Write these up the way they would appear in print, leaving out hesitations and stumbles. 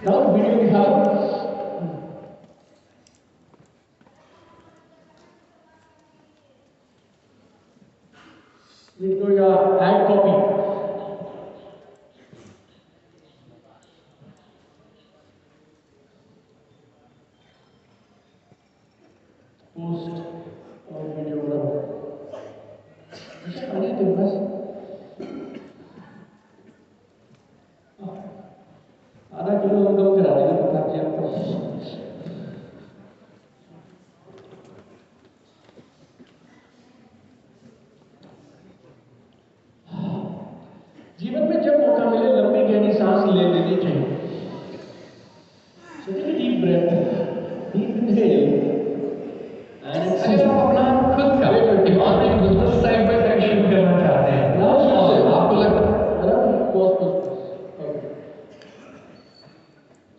Now video दिखा दो। Video या ऐड कॉपी। पोस्ट और वीडियो बनाओ। अच्छा खाली है तेरे पास? आधा किलो हम कम करा देंगे तो काफी आपको। जीवन में जब मौका मिले लंबी गहरी सांस ले लेनी चाहिए। So take a deep breath, deep inhale, and अगर आप अपना खुद का एक online business side by side शुरू करना चाहते हैं और आपको लगता है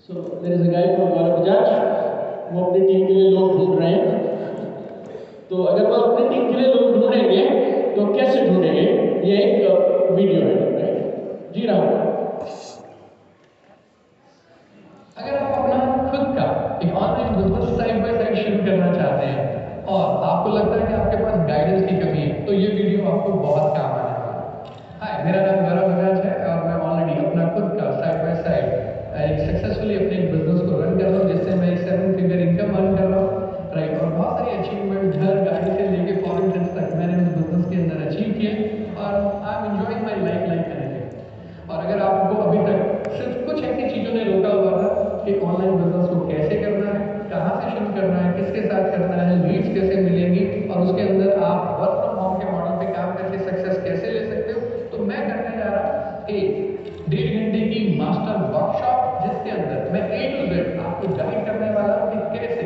So there is a guy from Gaurav Bajaj, वो अपनी टीम के लिए लोग ढूंढ रहे हैं। तो अगर वो अपनी टीम के लिए लोग ढूंढेंगे तो कैसे ढूंढेंगे? ये एक वीडियो है, राइट? जी राहुल। अगर आप अपना खुद का एक online business side by side शुरू करना चाहते हैं और आपको लगता है कि आपके पास गाइडेंस की कमी है तो ये वीडियो आपको बहुत काम आने वाला है। हाय, मेरा नाम गौरव बजाज है और मैं ऑलरेडी अपना खुद का साइड बाय साइड एक सक्सेसफुली अपने एक बिजनेस को रन कर रहा हूँ जिससे मैं एक 7 फिगर इनकम अर्न कर रहा हूँ, राइट। और बहुत सारी अचीवमेंट घर गाड़ी से लेके फॉरेन ट्रिप्स तक मैंने उस बिजनेस के अंदर अचीव किए और I am enjoying my life connected. और अगर आपको अभी तक सिर्फ कुछ ऐसी चीज़ों ने रोका हुआ था कि ऑनलाइन बिजनेस को कैसे करना है, कहाँ से शुरू करना है, किसके साथ करना है, लीड्स कैसे मिलेंगी और उसके अंदर आप वर्क फ्रॉम होम के मॉडल पे काम करके सक्सेस कैसे ले सकते हो, तो मैं करने जा रहा हूँ एक 1.5 घंटे की मास्टर वर्कशॉप जिसके अंदर मैं A to Z आपको गाइड करने वाला हूँ कि कैसे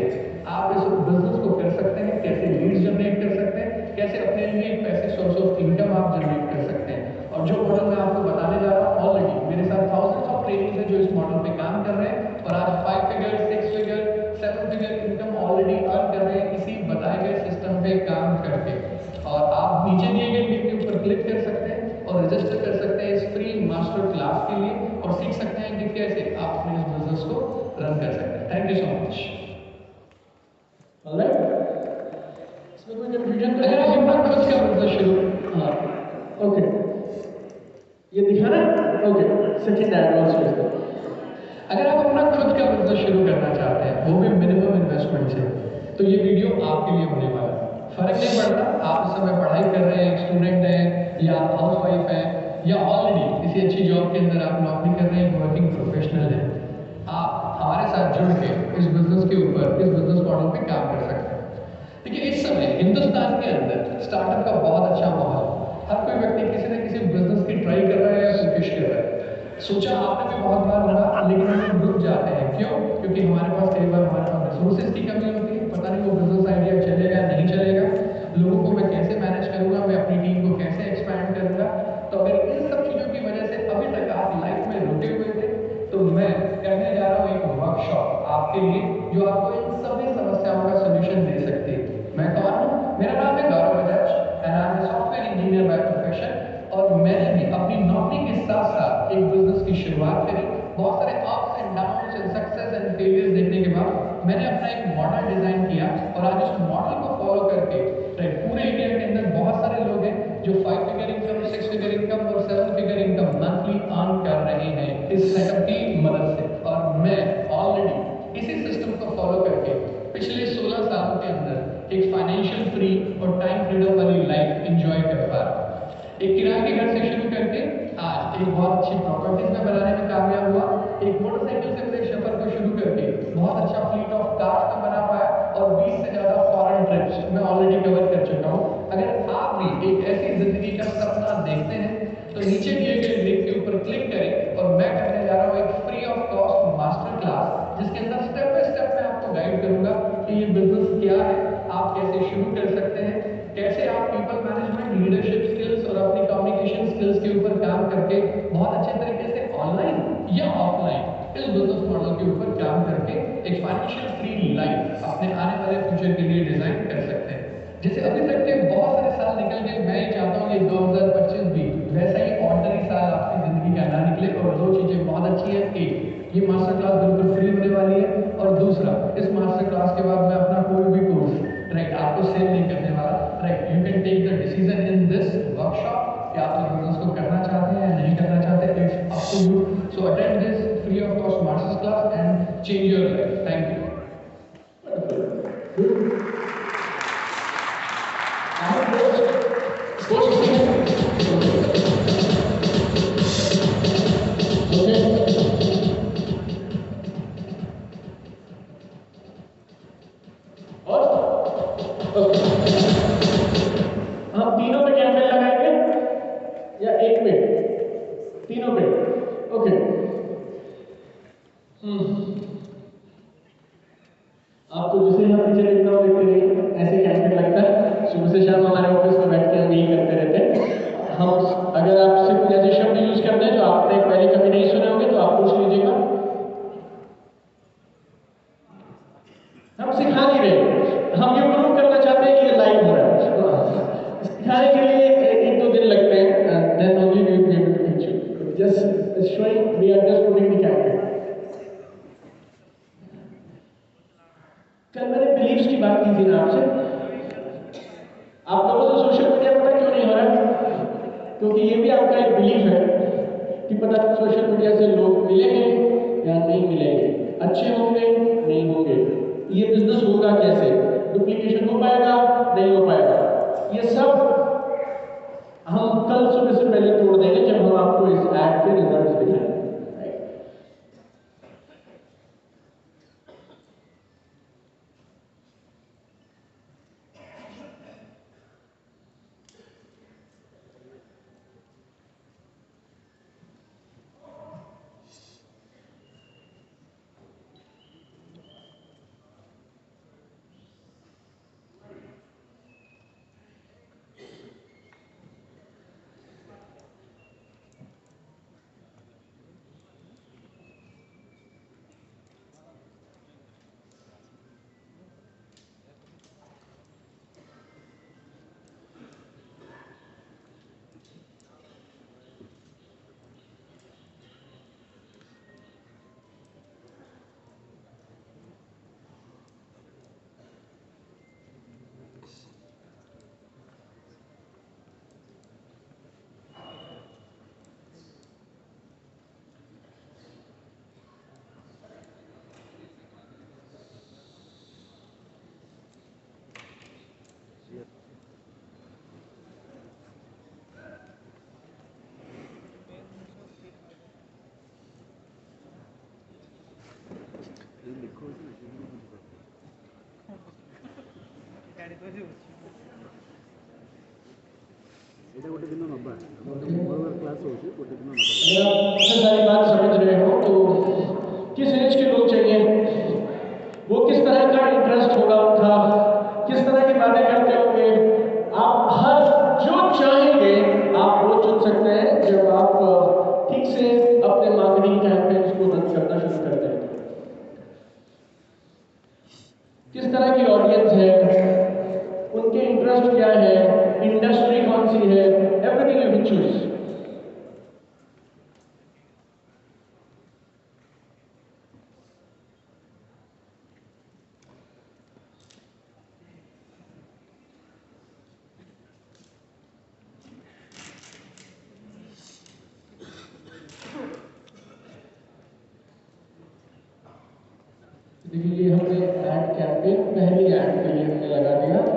आप इस बिजनेस को कर सकते हैं, कैसे लीड्स जनरेट कर सकते हैं, कैसे अपने लिए एक पैसे सोर्स ऑफ इनकम आप जनरेट कर सकते हैं। और जो मॉडल मैं आपको बताने जा रहा हूँ ऑलरेडी मेरे साथ थाउजेंड्स ऑफ ट्रेनिंग्स हैं जो इस मॉडल पे काम कर रहे हैं और आज 5 figure 6 figure 7 figure income already earn कर रहे हैं इसी बताए गए सिस्टम पे काम करके। और आप नीचे दिए गए लिंक के ऊपर क्लिक कर सकते हैं और रजिस्टर कर सकते हैं इस फ्री मास्टर क्लास के लिए और सीख सकते हैं कि कैसे आप अपने इस बिजनेस को रन कर सकते हैं। Thank you so much. इसमें कोई कंफ्यूजन तो अगर आप अपना खुद का बिजनेस शुरू हाँ ओके ये दिखाना है ओके सेकंड एडवांस में अगर आप अपना खुद का बिजनेस शुरू करना चाहते हैं वो भी मिनिमम इन्वेस्टमेंट से तो ये वीडियो आपके लिए होने वाला है। फर्क नहीं पड़ता आप इस समय पढ़ाई कर रहे हैं, एक स्टूडेंट हैं या आप हाउस वाइफ हैं या ऑलरेडी किसी अच्छी जॉब के अंदर आप नौकरी कर रहे हैं, वर्किंग प्रोफेशनल हैं, आप हमारे साथ जुड़ के इस बिजनेस के ऊपर इस बिजनेस मॉडल पे काम कर सकते हैं। देखिए इस समय हिंदुस्तान के अंदर स्टार्टअप का बहुत अच्छा माहौल है। हर कोई व्यक्ति किसी न किसी बिजनेस की ट्राई कर रहा है या कोशिश कर रहा है। सोचा आपने भी बहुत बार होगा लेकिन हम लोग रुक जाते हैं। क्यों? क्योंकि हमारे पास कई बार हमारे पास रिसोर्सेज की कमी होती है, पता नहीं वो बिजनेस आइडिया चलेगा नहीं चलेगा, लोगों को मैं कैसे मैनेज करूंगा, मैं अपनी टीम को कैसे एक्सपैंड करूंगा। तो अगर इन सब चीज़ों की वजह से अभी तक आप लाइफ में रुके हुए थे तो मैं करने जा रहा हूँ एक वर्कशॉप आपके लिए जो आपको इन सभी समस्याओं का सोल्यूशन दे सकती है। मैं कौन हूँ? मेरा नाम है Gaurav Bajaj and I am a software engineer by profession और मैंने भी अपनी नौकरी के साथ साथ एक बिजनेस की शुरुआत करी। बहुत सारे ups and downs and success and failures देखने के बाद मैंने अपना एक मॉडल डिजाइन किया और आज उस मॉडल को फॉलो करके पूरे इंडिया के अंदर बहुत सारे लोग हैं जो 5 फिगर इनकम, 6 फिगर इनकम और 7 फिगर इनकम मंथली अर्न कर रहे हैं इस सेटअप की मदद से। और मैं ऑलरेडी इसी सिस्टम को फॉलो करके पिछले 16 सालों के अंदर एक फाइनेंशियल फ्री और टाइम फ्रीडम वाली लाइफ एंजॉय कर पा रहा हूँ। एक किराए के घर से शुरू करके आज एक बहुत अच्छी प्रॉपर्टीज में बनाने में कामयाब हुआ, एक मोटरसाइकिल से अपने सफर को शुरू करके बहुत अच्छा फ्लीट ऑफ कार्स में बना पाया और 20 से ज्यादा फॉरेन ट्रिप्स मैं ऑलरेडी कवर कर चुका हूँ। अगर आप भी एक ऐसी जिंदगी का सपना देखते हैं तो नीचे दिए गए लिंक के ऊपर क्लिक करें और मैं करने जा रहा हूँ एक free of cost master class जिसके अंदर स्टेप बाय स्टेप मैं आपको गाइड करूंगा कि ये बिजनेस क्या है, आप कैसे शुरू कर सकते हैं, कैसे आप पीपल मैनेजमेंट, लीडरशिप स्किल्स और अपनी कम्युनिकेशन स्किल्स के ऊपर काम करके बहुत अच्छे तरीके से ऑनलाइन या ऑफलाइन इस बिजनेस मॉडल के ऊपर काम करके एक फाइनेंशियल फ्री लाइफ अपने आने वाले फ्यूचर के लिए डिजाइन कर सकते हैं। जैसे अभी तक के बहुत सारे साल निकल गए, मैं ये चाहता हूँ ये 2025 भी वैसा ही ऑर्डिनरी साल आपकी जिंदगी का ना निकले और दो चीजें बहुत अच्छी है। एक, ये मास्टर क्लास बिल्कुल फ्री होने वाली है। और दूसरा, इस मास्टर क्लास के बाद मैं अपना कोई भी कोर्स राइट आपको सेल नहीं करने वाला। Right, you can take the decision in this workshop कि आप इस बिजनेस को करना चाहते हैं या नहीं करना चाहते, it's up to you. So attend this free of cost masters class and change your life. Thank you. हम तीनों पे कैंपेन लगाएंगे या एक पे? तीनों पे। ओके। आपको जिसे यहाँ पीछे देखता हूँ देखते नहीं, ऐसे कैंपेन लगता है सुबह से शाम हमारे ऑफिस में बैठ के हम यही करते रहते हैं। हम अगर आप सिर्फ कुछ ऐसे शब्द यूज करते हैं जो आपने पहले कभी नहीं सुने होंगे तो आप पूछ लीजिएगा। हम सिखा नहीं रहे, हम ये प्रूव करना चाहते हैं कि ये लाइव हो रहा है। सिखाने के लिए एक दो दिन लगते हैं, then only we will be able to teach you. Just showing, we are just putting the campaign. कल मैंने बिलीव्स की बात की थी ना आपसे। आप लोगों से सोशल मीडिया पता क्यों नहीं हो रहा है? क्योंकि ये भी आपका एक बिलीफ है कि पता सोशल मीडिया से लोग मिलेंगे या नहीं मिलेंगे, अच्छे होंगे नहीं होंगे, ये बिजनेस होगा कैसे, डुप्लीकेशन हो पाएगा नहीं हो पाएगा। ये सब हम कल सुबह से पहले तोड़ देंगे जब हम आपको इस ऐड के रिजल्ट्स दिखाएंगे। अगर आप सबसे सारी बात समझ रहे हो तो किस एज के लोग चाहिए, वो किस तरह का इंटरेस्ट होगा उनका, किस तरह की बातें करते होंगे, आप हर जो चाहेंगे आप वो चुन सकते हैं जब आप ठीक से अपने मार्केटिंग कैंपेन्स को रन करना शुरू करते हैं। किस तरह की ऑडियंस है, उनके इंटरेस्ट क्या है, इंडस्ट्री कौन सी है, एवरीथिंग यू कैन चूज। देखिए हमने ऐड कैंपेन पहली ऐड के लिए हमने लगा दिया।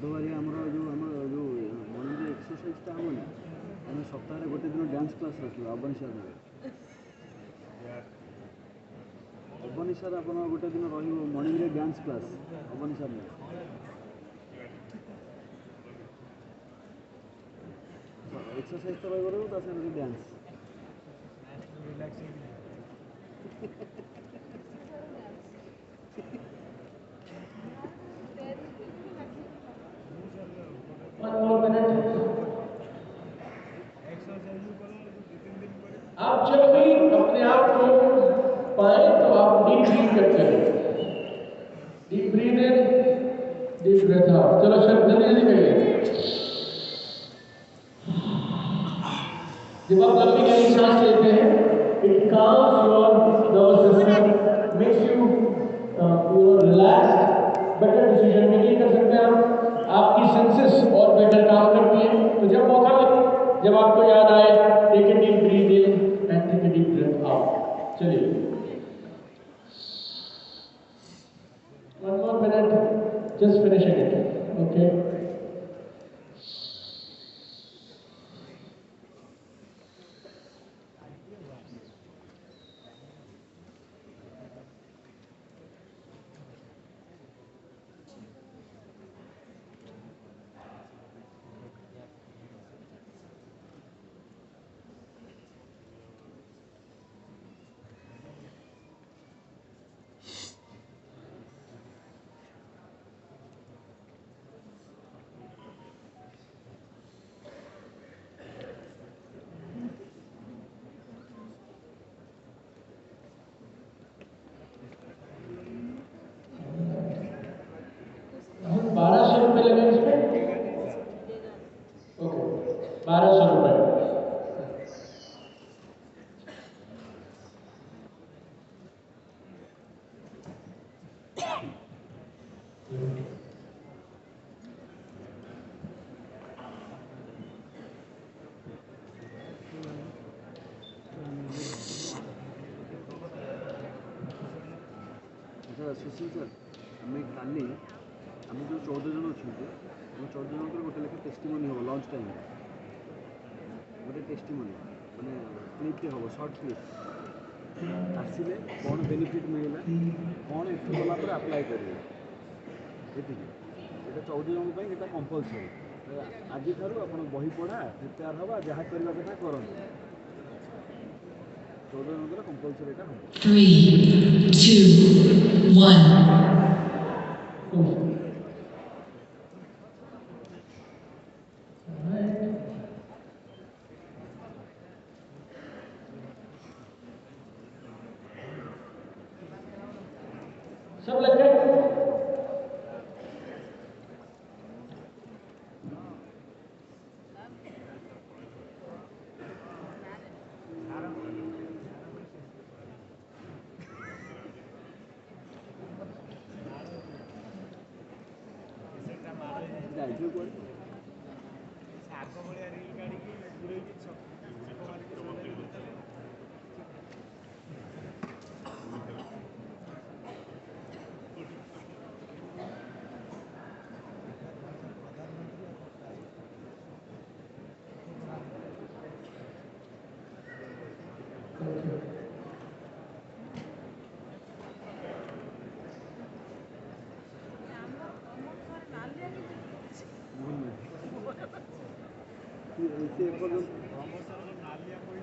बुधवार आम जो मॉर्निंग एक्सरसाइजटा हमनी आम सप्ताह गोटे दिन डांस क्लास रखा अबनिशा अबनिशा आप गोटे दिन रॉर्निंग डांस क्लास अबनिशा एक्सरसाइज तो रही डांस One more minute. आप जब भी अपने आप को पाए तो आप डीप ब्रीथ करते हैं, डीप ब्रीथ इन, डीप ब्रीथ आउट। चलो सर जल्दी जल्दी करिए। जब आप लंबी गहरी सांस लेते हैं, it calms your nervous system, makes you relaxed, better decision making कर सकते हैं आप, आपकी सेंसेस और बेटर काम करती हैं। तो जब मौका लगे, जब आपको याद आए, take a deep breath in and take a deep breath out. चलिए, one more minute, just finishing it, okay? ₹1200 लगे इस पे? ओके, ₹1200। अच्छा सुशील सर आम काली आम जो 14 जन अच्छा आम 14 जन गोटे लेखा टेस्टिमोनी हम लंच टाइम गोटे टेस्टिमोनी मैंने क्लिपटे हम सर्ट क्लिप आसिले कौन बेनिफिट मिलला कौन एठू गलापर आप्लाय करेंगे ये 14 जन ये कंपलसरी आज आप बही पढ़ा प्रिपेयर हवा जहाँ करवा कथा करूँ 14 जन कंपलसरी हम 3, 2, 1. सब लग गए? जाइए कोई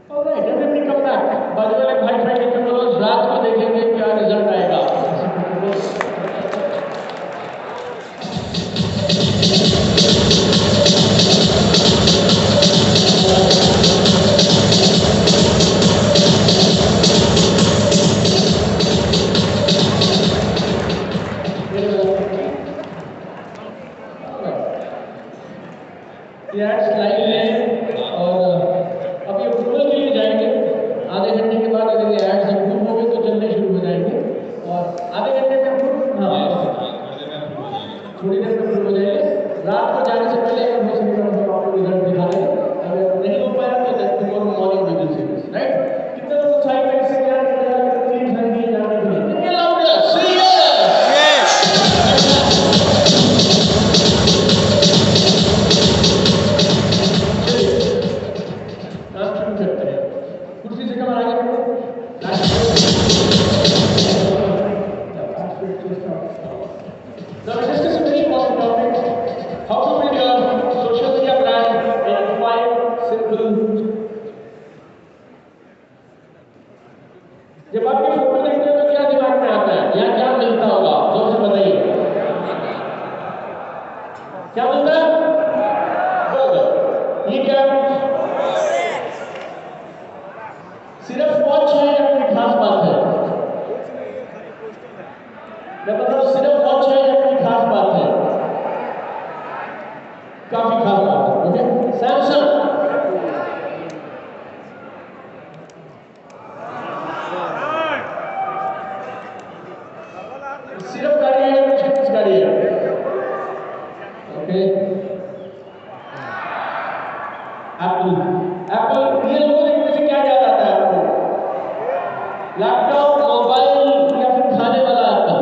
Alright, let me come back. By the way, like my friend Nicolas, रात को देखेंगे क्या रिजल्ट आएगा। स्लाइड लें और अभी अप्रूवल के लिए जाएंगे। आधे घंटे के बाद अगर ये एड्स अप्रूव हो गए तो चलने शुरू हो जाएंगे और सिंपल। जब आप ये फोटो देखते हो तो क्या दिमाग में आता है या क्या मिलता होगा, जोर से बताइए। क्या मिलता है? बर्गर। ये क्या सिर्फ वॉच है या कोई खास बात है? मैं मतलब सिर्फ वॉच है या कोई खास बात है? काफी खास बात है। Okay, Samsung. सिर्फ गाड़ी है या कुछ कुछ गाड़ी है? Okay, Apple. एप्पल, ये लोगों देखने से क्या याद आता है आपको? लैपटॉप, मोबाइल या फिर खाने वाला Apple?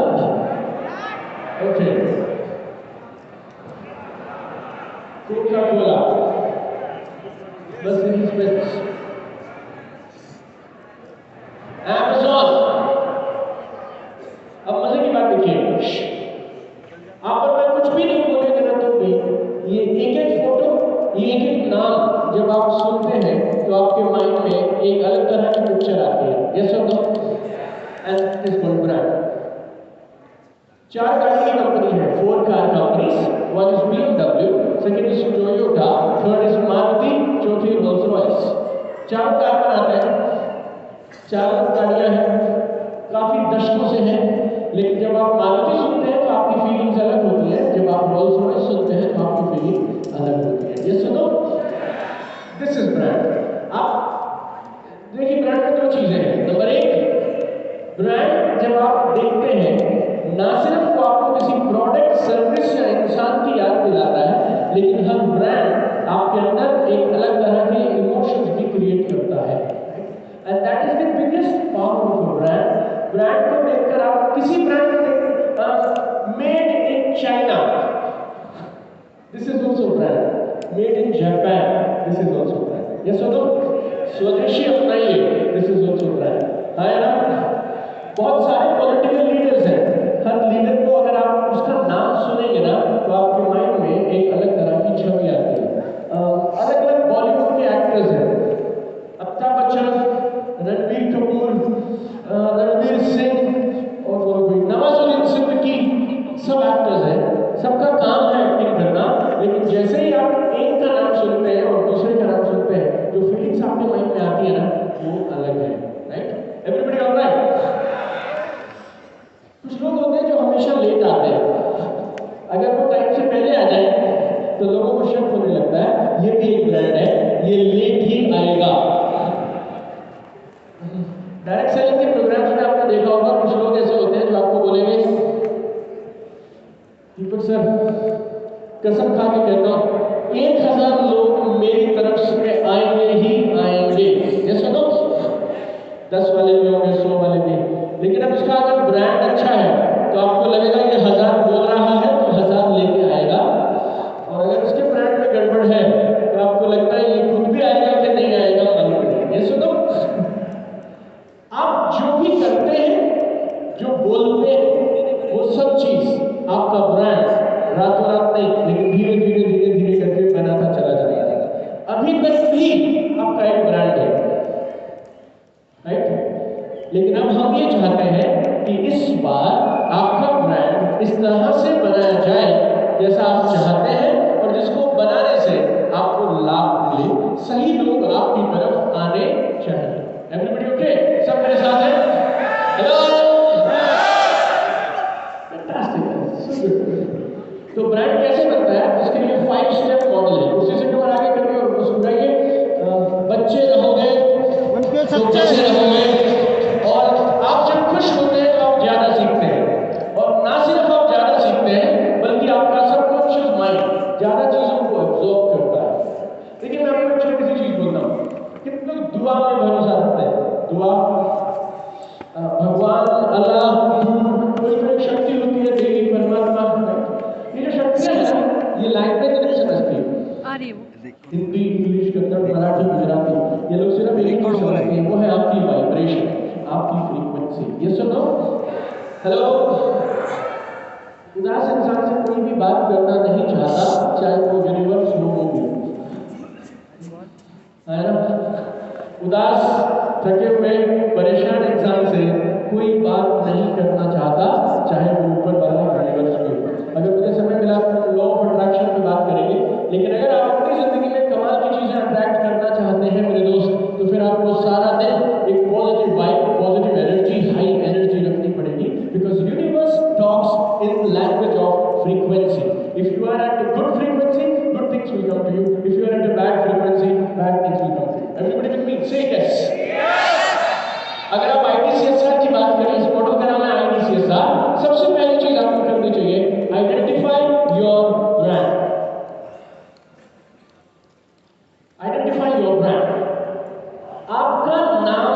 Okay, Coca Cola, Mercedes Benz, Amazon. अब मजे की बात देखिए, आप और मैं कुछ भी नहीं बोलेंगे ना तो भी ये एक एक फोटो, ये एक एक नाम जब आप सुनते हैं तो आपके माइंड में एक अलग तरह की पिक्चर आती है। यस और no? And this gold brand 4 गाड़ी की कंपनी है, 4 car companies. One is BMW, second is Toyota, third is Maruti, चौथी रोल्स रॉयस। 4 कार बनाते हैं, 4 गाड़ियां हैं, काफी दशकों से हैं। लेकिन जब आप मारुति सुनते हैं तो आपकी फीलिंग्स अलग होती है, जब आप रोल्स रॉयस सुनते हैं तो आपकी फीलिंग अलग होती है। ये सुनो, दिस इज ब्रांड। आप देखिए, ब्रांड में 2 चीजें हैं। नंबर 1, ब्रांड जब आप देखते हैं ना सिर्फ वो आपको किसी प्रोडक्ट, सर्विस या इंसान की याद दिलाता है, लेकिन हर ब्रांड आपके अंदर एक अलग तरह के इमोशंस भी क्रिएट करता है। And that is the biggest power of a brand. Brand को देखकर आप किसी ब्रांड को देख, made in China, this is also brand. Made in Japan, this is also brand. Yes और नो? स्वदेशी अपनाइए, दिस इज ऑल्सो ब्रांड। है ना? बहुत सारे पॉलिटिकल लीडर्स हैं, हर लीडर को अगर आप उसका नाम सुनेंगे ना तो आपके माइंड में एक अलग तरह की छवि आती है। अलग अलग बॉलीवुड के एक्टर्स हैं, अमिताभ बच्चन, रणबीर कपूर, रणवीर सिंह और नवाजुद्दीन सिद्दीकी, सब एक्टर्स हैं। सबका काम है एक्टिंग करना, लेकिन जैसे ही आप एक का नाम सुनते हैं और दूसरे का नाम सुनते हैं, जो फीलिंग्स आपके माइंड में आती है ना वो अलग है। राइट? Everybody alright? कुछ लोग होते हैं जो हमेशा लेट आते हैं, अगर वो टाइम से पहले आ जाए तो लोगों को शक होने लगता है ये भी एक ब्रांड है, ये लेट ही आएगा। डायरेक्ट सेलिंग के प्रोग्राम्स में आपने देखा होगा, कुछ लोग ऐसे होते हैं जो आपको बोलेंगे, दीपक सर कसम खा के कहता हूं 1000 लोग मेरी तरफ से आएंगे ही आएंगे। ये सुनो, 10 वाले भी होंगे, 100 वाले भी, लेकिन अब इसका अगर ब्रांड अच्छा है तो आपको लगेगा ये 1000 बोल रहा है तो 1000 लेके आएगा। और अगर उसके ब्रांड में गड़बड़ है तो आपको लगता है ये खुद भी आएगा कि नहीं आएगा मालूम नहीं। ये सुनो, आप जो भी करते हैं, जो बोलते हैं, वो सब चीज आपका ब्रांड रातों रात नहीं, लेकिन धीरे धीरे धीरे धीरे करके बनाता चला जाता है। अभी तक भी आपका एक ब्रांड है, राइट? लेकिन अब हम ये चाहते हैं कि इस बार आपका ब्रांड इस तरह से बनाया जाए जैसा आप चाहते हैं, और जिसको बनाने से आपको लाभ मिले, सही लोग आपकी तरफ आने चाहिए। Everybody okay? सब मेरे साथ हैं? Hello, fantastic. तो ब्रांड कैसे बनता है, उसके लिए 5 स्टेप मॉडल है। उसी से कवर आगे करिए और उसको सुनाइए। बच्चे रहोगे तो बच्चे रहोगे, और आप जब खुश होते हैं तो आप ज्यादा सीखते हैं, और ना सिर्फ आप ज्यादा सीखते हैं बल्कि आपका सबकॉन्शियस माइंड ज्यादा चीजों को एब्जॉर्ब करता है। लेकिन मैं आपको एक छोटी सी चीज बोलता हूँ, कितने लोग दुआ में भरोसा रखते हैं? दुआ, भगवान, अल्लाह, कोई तो एक शक्ति होती है, देवी, परमात्मा। ये जो शक्तियां हैं ना, ये लैंग्वेज नहीं समझती, हिंदी, इंग्लिश, कन्नड़, मराठी, गुजराती, ये लोग सिर्फ एक ही समझते हैं, वो है आपकी वाइब्रेशन, आपकी फ्रीक्वेंसी। ये सुनो, हेलो, उदास इंसान से कोई भी बात करना नहीं चाहता, चाहे वो यूनिवर्स हो भी। है ना? उदास, थके हुए, परेशान इंसान से कोई बात नहीं करना चाहता, चाहे वो ऊपर वाला यूनिवर्स भी हो। अगर मुझे समय मिला तो लॉ ऑफ अट्रैक्शन पे बात करेंगे, लेकिन अगर आप अपनी जिंदगी में कमाल की चीजें अट्रैक्ट करना चाहते हैं मेरे दोस्त, तो फिर आपको सारा दिन एक positive vibe, positive energy, high energy रखनी पड़ेगी, because universe talks in language of frequency. If you are at a good frequency, good things will come to you. If you are at a bad frequency, bad things will come to you. Everybody with me, say yes. अगर आप IDCSR की बात करें, इस model का नाम है IDCSR। सबसे पहली चीज आपको करनी चाहिए, identify your brand. Identify your brand. आपका नाम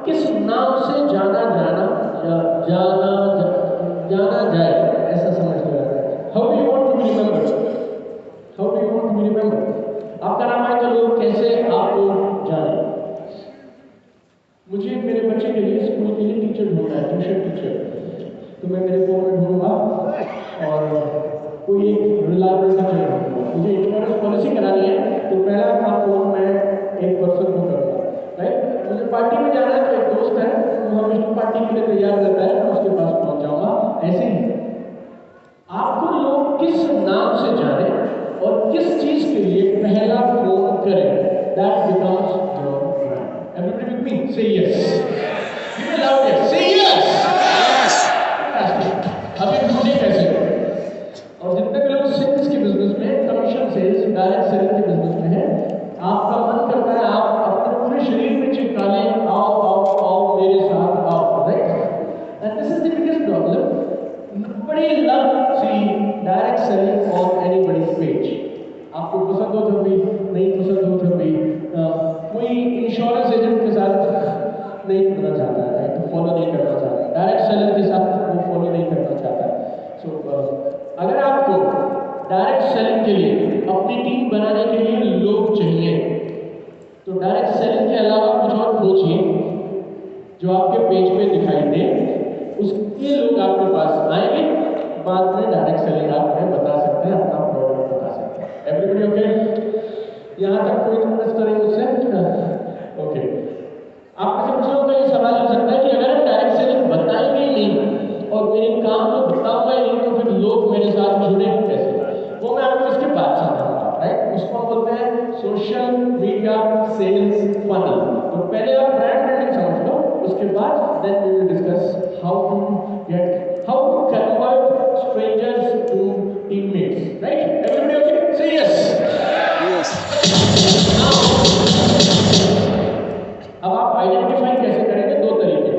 किस नाम से जाना जाए, ऐसा समझ लो। How do you want to be remembered? How do you want to be remembered? आपका नाम आए तो लोग कैसे आपको जाने? मुझे मेरे बच्चे के लिए स्कूल के लिए टीचर ढूंढना है, ट्यूशन टीचर। तो मैं मेरे फोन में ढूंढूंगा और कोई एक रिलायबल टीचर ढूंढूंगा। मुझे इंश्योरेंस पॉलिसी करानी है, तो पहला काम फोन में एक पर्सन को करूँगा, राइट? मुझे पार्टी में जाना है, तो एक दोस्त है, वो हमेशा पार्टी के लिए तैयार रहता है, मैं उसके पास पहुंच जाऊंगा। ऐसे ही आपको लोग किस नाम से जाने और किस चीज के लिए पहला फोन करें, that becomes your brand. Everybody with me, say yes. Give me loud yes. Say yes. Yes. Fantastic. अब ये ढूंढे कैसे? और जितने भी लोग सेल्स के बिजनेस में, कमीशन सेल्स, डायरेक्ट सेलिंग के बिजनेस में हैं, आपका मन करता है आप अपने पूरे शरीर में चिपका लें, आओ आओ आओ मेरे साथ आओ, right? And this is the biggest problem. Nobody loves see direct selling on anybody's page. आपको पसंद हो तो भी, नहीं पसंद हो तो भी, कोई इंश्योरेंस एजेंट के साथ नहीं करना चाहता है, तो फॉलो नहीं करना चाहता, डायरेक्ट सेलर के साथ वो फॉलो नहीं करना चाहता। सो अगर आपको डायरेक्ट सेलिंग के लिए अपनी टीम बनाने के लिए लोग चाहिए, तो डायरेक्ट सेलिंग के अलावा कुछ और खोजिए जो आपके पेज पे दिखाई दे। उसके लोग आपके पास आएंगे, बाद में डायरेक्ट सेलिंग आप हमें बता सकते हैं, अपना प्रोडक्ट बता सकते हैं। Everybody okay? यहाँ तक कोई इन्वेस्टर है मुझसे? ओके। आपसे पूछना होगा, ये सवाल हो सकता है कि अगर हम डायरेक्ट सेलिंग बताएंगे ही नहीं और मेरे काम को बताऊंगा ही नहीं, तो फिर लोग मेरे साथ जुड़ेंगे कैसे? वो मैं आपको इसके बाद समझाऊंगा, राइट? उसको हम बोलते हैं सोशल मीडिया सेल्स फनल। तो पहले आप ब्रांड बिल्डिंग समझ लो, उसके बाद then we will discuss how to convert strangers to teammates, right? Everybody okay? Say yes. अब आप आइडेंटिफाई कैसे करेंगे? दो तरीके।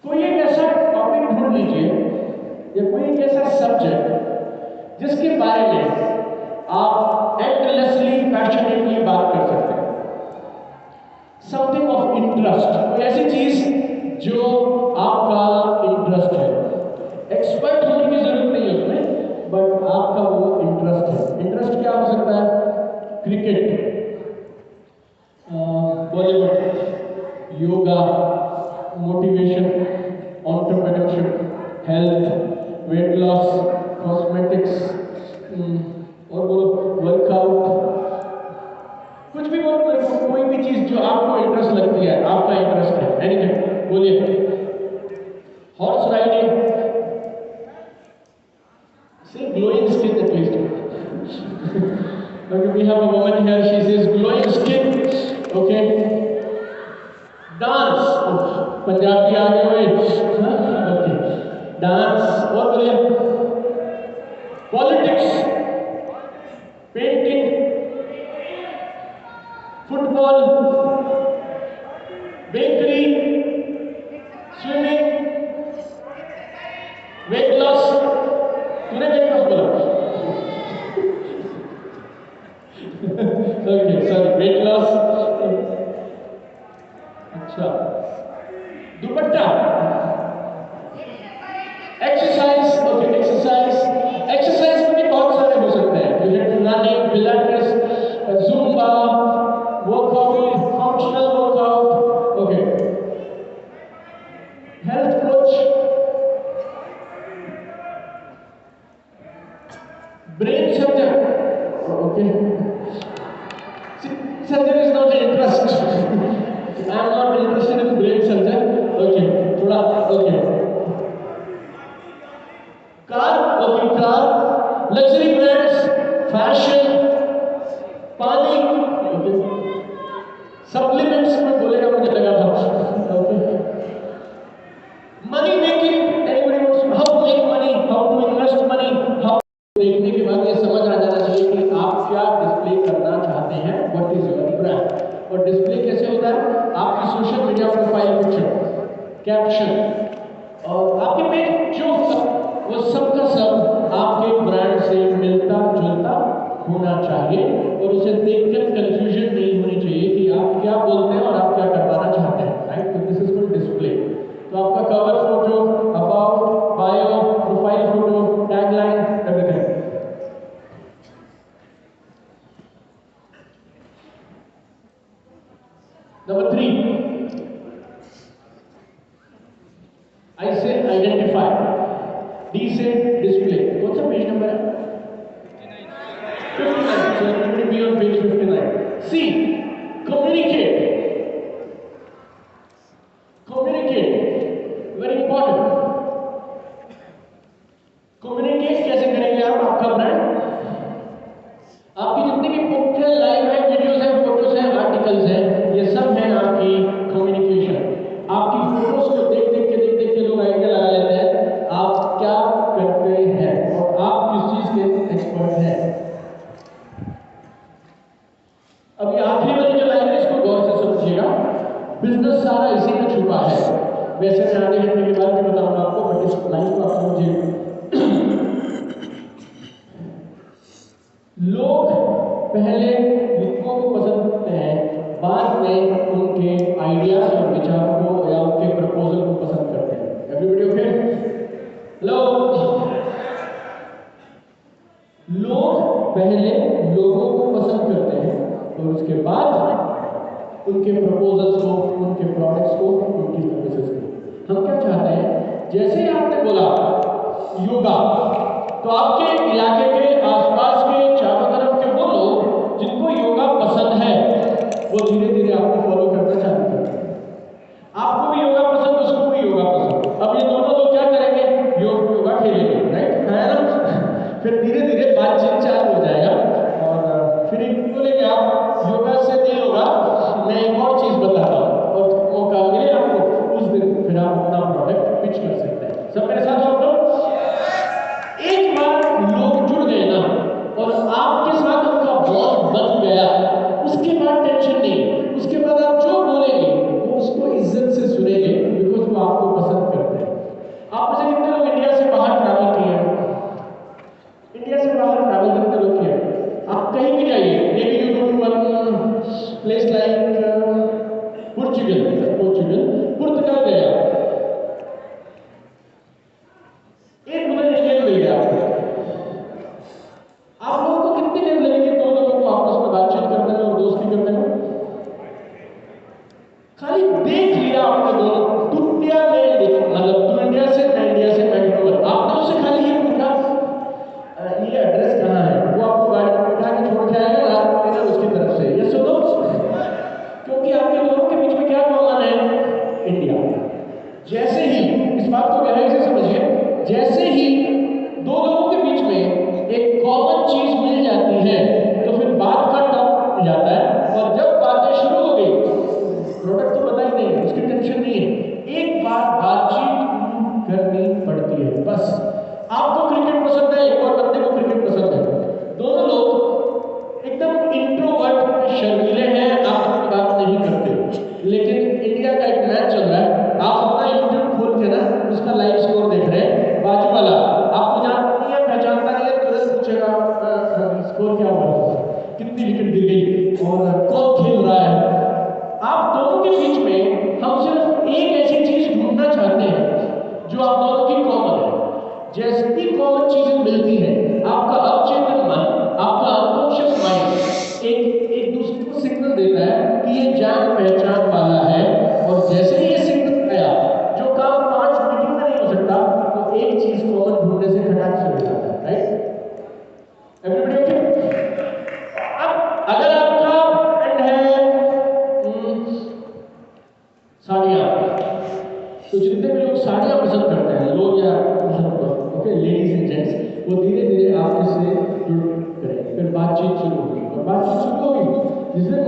कोई एक ऐसा टॉपिक ढूंढ लीजिए या कोई एक ऐसा सब्जेक्ट जिसके बारे में आप एंडलेसली पैशनेटली बात कर सकते हैं। समथिंग ऑफ इंटरेस्ट, कोई ऐसी चीज जो आपका इंटरेस्ट है। एक्सपर्ट होने की जरूरत नहीं है उसमें, बट आपका वो इंटरेस्ट है। इंटरेस्ट क्या हो सकता है? Cricket, Bollywood, yoga, motivation, entrepreneurship, health, weight loss, cosmetics, और बोलो वर्कआउट, कुछ भी बोलो, कोई भी चीज जो आपको इंटरेस्ट लगती है, आपका इंटरेस्ट है, एनीथिंग बोलिए। Horse riding, say glowing skin at least. Okay, we have a woman here, she says glowing skin. Okay. Dance, Punjabi आ गए हुए, okay. Dance, और बोलिए। Politics, painting, football, bakery, swimming, weight loss. तूने weight loss बोला? Okay, sorry, weight loss. अच्छा, दुपट्टा, exercise, okay, exercise में भी बहुत सारे हो सकते हैं, जैसे running, Pilates, Zumba, workout, functional workout, okay, health coach, brain surgeon, okay, Surgery is not an interest. I am not interested in brain surgery. Okay, थोड़ा okay. Car, okay, car, luxury brands, fashion, पानी, okay. Supplements में बोलेगा मुझे लगा था. Okay. Money making, anybody wants to how to make money, how to invest money, how देखने के बाद ये समझ आ जाना चाहिए कि आप क्या डिस्प्ले करना चाहते हैं, व्हाट इज योर ब्रांड. और डिस्प्ले कैसे होता है? आपकी social media profile picture, caption और आपके पेज जो वो सब का सब आपके ब्रांड से मिलता जुलता होना चाहिए और उसे देखकर कंफ्यूजन नहीं होनी चाहिए कि आप क्या बोलते हैं और आप क्या करवाना चाहते हैं. राइट, तो दिस इज कॉल्ड डिस्प्ले. तो आपका cover photo, about, bio, profile photo, tagline, everything. Number 3, I say identify. D say display. What's the page number? 59. So everybody be on page 59. C, communicate. Communicate. Very important. Communicate कैसे करेंगे आप आपका brand? आपकी जितनी भी मुख्य live है, videos हैं, फोटोज हैं, आर्टिकल्स हैं, ये सब है आपकी कम्युनिकेशन. आपकी फोटोज को देख देख के लोग आइडिया लगा लेते हैं आप क्या करते हैं और आप किस चीज के एक्सपर्ट हैं. अभी आखिरी वाली जो लाइन है इसको गौर से समझिएगा. बिजनेस सारा इसी में छुपा है. वैसे मैं आधे घंटे के बाद भी बताऊंगा आपको, बट इस लाइन को आप समझिए. लोग पहले लोगों को पसंद करते हैं, बाद में उनके आइडियाज और विचारों को या उनके प्रपोजल को पसंद करते हैं. Everybody okay? हेलो. लोग पहले लोगों को पसंद करते हैं और उसके बाद उनके प्रपोजल्स को, उनके प्रोडक्ट्स को, उनकी सर्विसेज को. हम क्या चाहते हैं? जैसे ही आपने बोला योगा, तो आपके इलाके के आसपास के चारों तरफ के वो लोग जिनको योगा पसंद है वो धीरे धीरे आपको फॉलो करना चालू करते हैं. आपको भी योगा पसंद, उसको भी योगा पसंद. अब ये दोनों लोग क्या करेंगे? योगा खेलेंगे. राइट, है ना? फिर धीरे धीरे बातचीत चालू हो जाएगा और फिर एक बोलेंगे आप योगा से नहीं होगा, मैं एक और चीज बताता हूँ और मौका मिले आपको उस दिन फिर आप अपना प्रोडक्ट पिच कर सकते हैं. सब मेरे साथ हो आप लोग? एक बार लोग जुड़ गए ना और आपके साथ उनका बॉन्ड बन गया, उसके बाद टेंशन नहीं. उसके बाद आप जो बोलेंगे वो उसको इज्जत से सुनेंगे, बिकॉज वो आपको पसंद करते हैं. आप में से कितने लोग इंडिया से बाहर ट्रैवल किए हैं? इंडिया से बाहर ट्रैवल करते लोग किए? आप कहीं भी जाइए, maybe you go to one place like Portugal गया, एक उधर इंडियन मिल गया आपको. आप लोगों को कितनी देर लगेगी दो लोगों को आपस में बातचीत करने में और दोस्ती करने में? खाली देख लिया आपने दोनों, दुनिया में मतलब तुम इंडिया से, मैं इंडिया से, वैंकूवर, आपने उससे खाली ये पूछा ये एड्रेस कहाँ है, वो आपको गाड़ी में बिठा के छोड़ के आएगा रात में उसकी तरफ से. ये सुनो, क्योंकि आपके दोनों के बीच में क्या कॉमन है? इंडिया. जैसे ही इस बात को गहराई से समझिए, जैसे ही दो लोगों के बीच में एक कॉमन चीज मिल जाती है तो फिर बात का टॉप जाता है. और जब बातें शुरू हो गई, प्रोडक्ट तो बता ही नहीं, उसकी टेंशन नहीं है, एक बार बातचीत करनी पड़ती है बस. आपको क्रिकेट पसंद है, एक और बंदे को क्रिकेट पसंद है, दोनों लोग एकदम इंट्रोवर्ट शर्मीले हैं, आप बात नहीं करते. लेकिन इंडिया का एक मैच चल रहा है, आप अपना यूट्यूब खोल के ना उसका लाइव स्कोर देख रहे हैं, बाजू वाला आपको जानता नहीं है, पहचानता नहीं है, तुरंत पूछेगा स्कोर क्या हुआ, कितनी विकेट गिर गई और कौन खेल रहा है. आप दोनों के बीच में हम सिर्फ एक ऐसी चीज ढूंढना चाहते हैं जो आप दोनों की कॉमन है. जैसे ही कॉमन चीजें मिलती हैं, आपका अवचेतन मन, आपका अनकॉन्शियस माइंड एक दूसरे को सिग्नल देता है कि ये जान पहचान वाला है. और जैसे ही ये सिग्नल आया, जो काम 5 मीटिंग में नहीं हो सकता, तो एक चीज कॉमन ढूंढने से खटाक से हो जाता है. Right, everybody okay? अब अगर आपका या मतलब ओके लेडीज एंड जेंट्स, वो धीरे धीरे आपसे जुड़ गए, फिर बातचीत शुरू हुई और बातचीत शुरू होगी जिस दिन